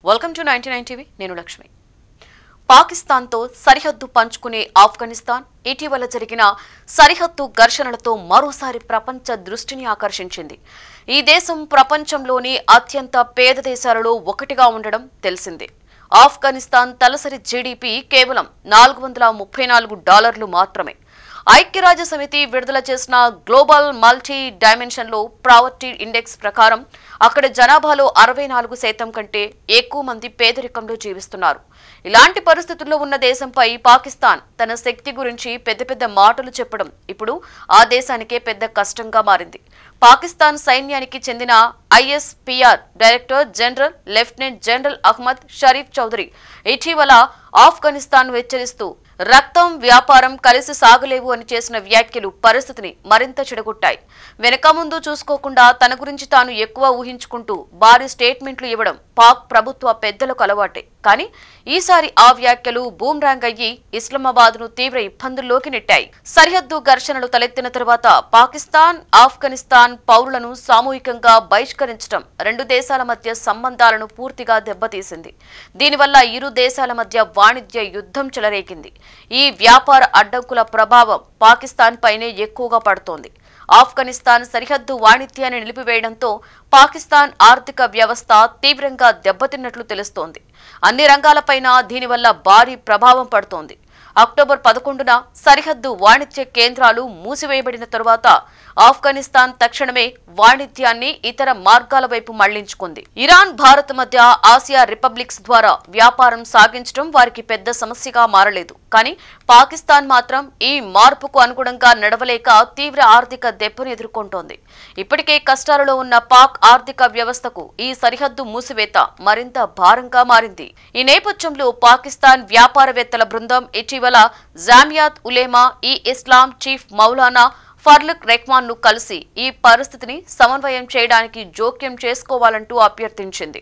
Welcome to 99 TV నేను లక్ష్మి. పాకిస్తాన్తో సరిహద్దు పంచుకునే ఆఫ్ఘనిస్తాన్ ఇటీవల జరిగిన సరిహద్దు ఘర్షణలతో మరోసారి ప్రపంచ దృష్టిని ఆకర్షించింది. ఈ దేశం ప్రపంచంలోని అత్యంత పేద దేశాలలో ఒకటిగా ఉండడం తెలిసిందే. ఆఫ్ఘనిస్తాన్ తలసరి జీడీపీ కేవలం $434 మాత్రమే. ఐక్యరాజ్య సమితి విడుదల చేసిన గ్లోబల్ మల్టీ డైమెన్షన్లో ప్రావర్టీ ఇండెక్స్ ప్రకారం అక్కడ జనాభాలో 64% కంటే ఎక్కువ మంది పేదరికంలో జీవిస్తున్నారు. ఇలాంటి పరిస్థితుల్లో ఉన్న దేశంపై పాకిస్తాన్ తన శక్తి గురించి పెద్ద మాటలు చెప్పడం ఇప్పుడు ఆ దేశానికే పెద్ద కష్టంగా మారింది. పాకిస్తాన్ సైన్యానికి చెందిన ISPR director general lieutenant general Ahmed Sharif Chaudhry ఇటీవల ఆఫ్ఘనిస్తాన్ హెచ్చరిస్తూ రక్తం వ్యాపారం కలిసి సాగలేవు అని చేసిన వ్యాఖ్యలు పరిస్థితిని మరింత చెడగొట్టాయి. వెనక ముందు చూసుకోకుండా తన గురించి తాను ఎక్కువ ఊహించుకుంటూ భారీ స్టేట్మెంట్లు ఇవ్వడం పాక్ ప్రభుత్వ పెద్దలకు అలవాటే. కానీ ఈసారి ఆ వ్యాఖ్యలు బూమ్రాంగ్ అయ్యి ఇస్లామాబాద్ ను తీవ్ర ఇబ్బందుల్లోకి నెట్టాయి. సరిహద్దు ఘర్షణలు తలెత్తిన తర్వాత పాకిస్తాన్ ఆఫ్ఘనిస్తాన్ పౌరులను సామూహికంగా బహిష్కరించడం రెండు దేశాల మధ్య సంబంధాలను పూర్తిగా దెబ్బతీసింది. దీనివల్ల ఇరు దేశాల మధ్య వాణిజ్య యుద్ధం చెలరేగింది. ఈ వ్యాపార అడ్డంకుల ప్రభావం పాకిస్తాన్ పైనే ఎక్కువగా పడుతోంది. ఆఫ్ఘనిస్తాన్ సరిహద్దు వాణిజ్యాన్ని నిలిపివేయడంతో పాకిస్తాన్ ఆర్థిక వ్యవస్థ తీవ్రంగా దెబ్బతిన్నట్లు తెలుస్తోంది. అన్ని రంగాలపైన దీనివల్ల భారీ ప్రభావం పడుతోంది. అక్టోబర్ 11న సరిహద్దు వాణిజ్య కేంద్రాలు మూసివేయబడిన తరువాత ఆఫ్ఘనిస్తాన్ తక్షణమే వాణిజ్యాన్ని ఇతర మార్గాల వైపు మళ్లించుకుంది. ఇరాన్ భారత్ మధ్య ఆసియా రిపబ్లిక్స్ ద్వారా వ్యాపారం సాగించడం వారికి పెద్ద సమస్యగా మారలేదు. కానీ పాకిస్తాన్ మాత్రం ఈ మార్పుకు అనుగుణంగా నడవలేక తీవ్ర ఆర్థిక దెబ్బను ఎదుర్కొంటోంది. ఇప్పటికే కష్టాలలో ఉన్న పాక్ ఆర్థిక వ్యవస్థకు ఈ సరిహద్దు మూసివేత మరింత భారంగా మారింది. ఈ నేపథ్యంలో పాకిస్తాన్ వ్యాపారవేత్తల బృందం ఇటీవల జామియాత్ ఉలేమా ఈ ఇస్లాం చీఫ్ మౌలానా ఫర్లుక్ రెహ్మాన్ ను కలిసి ఈ పరిస్థితిని సమన్వయం చేయడానికి జోక్యం చేసుకోవాలంటూ అభ్యర్థించింది.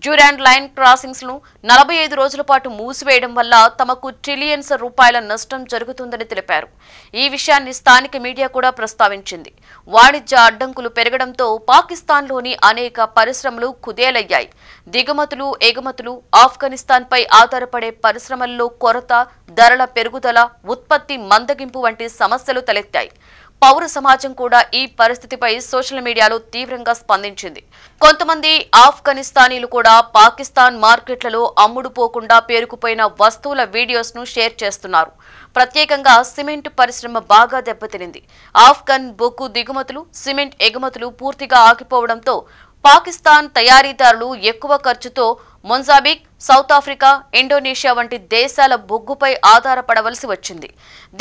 డ్యూరాండ్ లైన్ క్రాసింగ్స్ ను 45 రోజుల పాటు మూసివేయడం వల్ల తమకు ట్రిలియన్స్ రూపాయల నష్టం జరుగుతుందని తెలిపారు. ఈ విషయాన్ని స్థానిక మీడియా కూడా ప్రస్తావించింది. వాణిజ్య అడ్డంకులు పెరగడంతో పాకిస్తాన్లోని అనేక పరిశ్రమలు కుదేలయ్యాయి. దిగుమతులు ఎగుమతులు ఆఫ్ఘనిస్తాన్ పై ఆధారపడే పరిశ్రమల్లో కొరత, ధరల పెరుగుదల, ఉత్పత్తి మందగింపు వంటి సమస్యలు తలెత్తాయి. పౌర సమాజం కూడా ఈ పరిస్థితిపై సోషల్ మీడియాలో తీవ్రంగా స్పందించింది. కొంతమంది ఆఫ్ఘనిస్తానీలు కూడా పాకిస్తాన్ మార్కెట్లలో అమ్ముడుపోకుండా పేరుకుపోయిన వస్తువుల వీడియోస్ ను షేర్ చేస్తున్నారు. ప్రత్యేకంగా సిమెంట్ పరిశ్రమ బాగా దెబ్బతినింది. ఆఫ్ఘన్ బొగ్గు దిగుమతులు, సిమెంట్ ఎగుమతులు పూర్తిగా ఆగిపోవడంతో పాకిస్తాన్ తయారీదారులు ఎక్కువ ఖర్చుతో మొజాంబిక్, సౌత్ ఆఫ్రికా, ఇండోనేషియా వంటి దేశాల బొగ్గుపై ఆధారపడవలసి వచ్చింది.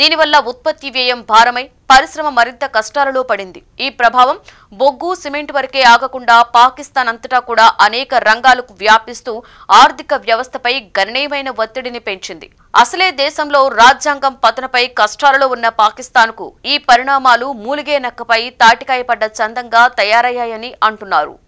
దీనివల్ల ఉత్పత్తి వ్యయం భారమై పరిశ్రమ మరింత కష్టాలలో పడింది. ఈ ప్రభావం బొగ్గు, సిమెంట్ వరకే ఆగకుండా పాకిస్తాన్ అంతటా కూడా అనేక రంగాలకు వ్యాపిస్తూ ఆర్థిక వ్యవస్థపై గణనీయమైన ఒత్తిడిని పెంచింది. అసలే దేశంలో రాజ్యాంగం పతనపై కష్టాలలో ఉన్న పాకిస్తాన్కు ఈ పరిణామాలు మూలిగే నక్కపై తాటికాయ పడ్డ చందంగా తయారయ్యాయని అంటున్నారు.